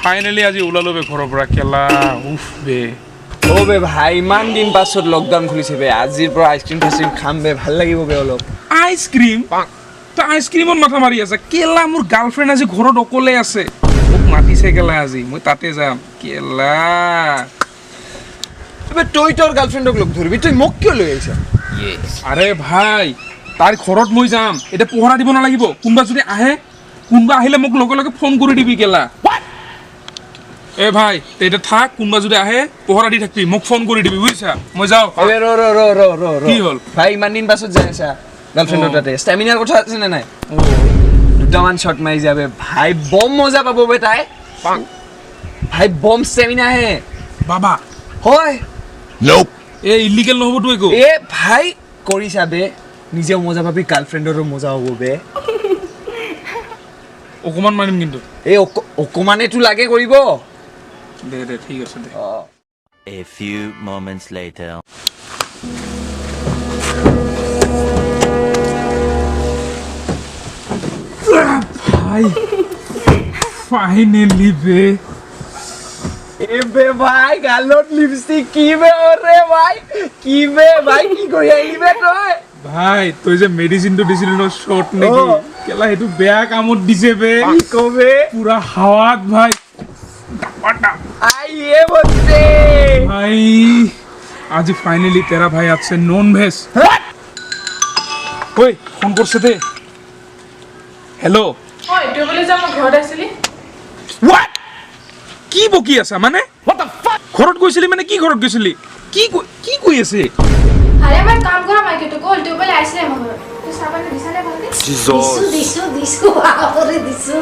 Finally আজি ওলালো বে ঘৰৰ পৰা কেলা উফ বে ও বে ভাই ইমান দিন পাছত লকডাউন খুলিছে বে আজিৰ পৰা আইসক্ৰিম ফাইসক্ৰিম খাম বে ভাল লাগিব বে অলপ আইসক্ৰিম তো আইসক্ৰিমত মাথা মাৰি আছে কেলা মোৰ গাৰ্লফ্ৰেণ্ড আজি ঘৰত অকলে আছে মোক মাতিছে কেলা আজি মই তাতে যাম কেলা বে তই তোৰ গাৰ্লফ্ৰেন্ডক লগ ধৰিবি তুই মোক কিয় লৈ আহিছ আৰে ভাই তাৰ ঘৰত মই যাম এটা পহৰা দিব নালাগিব কোনবা যদি আহে কোনবা আহিলে মোক লগে লগে ফোন কৰি দিবি কেলা এ ভাই তেতে থাক কোনবা যদি আহে পহৰা দি থাকিবি মোক ফোন কৰি দিবি বুজিছা মই যাও এ ৰ কি হ'ল ভাই ইমান দিন পাছত যাই আছা গাৰ্লফ্ৰেন্ডৰ তাতে ষ্টেমিনাৰ কথা আছে নে নাই দুটামান শট মাৰি যাবে ভাই বম মজা পাব বে তাই ভাই বম ষ্টেমিনা হে বাবা হয় Nope. এ ইলিগেল নহব তো একো এ ভাই কৰিছা বে নিজেও মজা পাবি গাৰ্লফ্ৰেন্ডৰো মজা হ'ব বে অকমান মাৰিম কিন্তু এই অকমানেতো লাগে কৰিব দে দে ঠিক আছে দে A few moments later. ভাই ফাইনালি বে এ বে ভাই গালত লিপস্টিক কি বে ওরে ভাই কি বে ভাই কি কৰি আহিলি বে তই ভাই তই যে মেডিসিনটো দিছিলি ন শর্ট নেকি অ। কেলা হেতু বেয়া কামত দিছে বে কি কবে পুরা হাওয়াত ভাই আইয়ে বলতে ভাই আজি ফাইনালি তেরা ভাই আছে নন ভেজ ওই ফোন করছে দে হ্যালো ঐ তুই বলে যা মই ঘৰত আছিলি হোয়াট কি বকি আছা মানে হোয়াট দ্য ফাক ঘৰত গৈছিলি মানে কি ঘৰত গৈছিলি কি কৈ আছে আৰে মই কাম কৰা মাইকেটো কল তুই বলে আইছিলে মই ঘৰত তুই চাবানে দিছানে ভালকে Jesus. দিছো আপৰে দিছো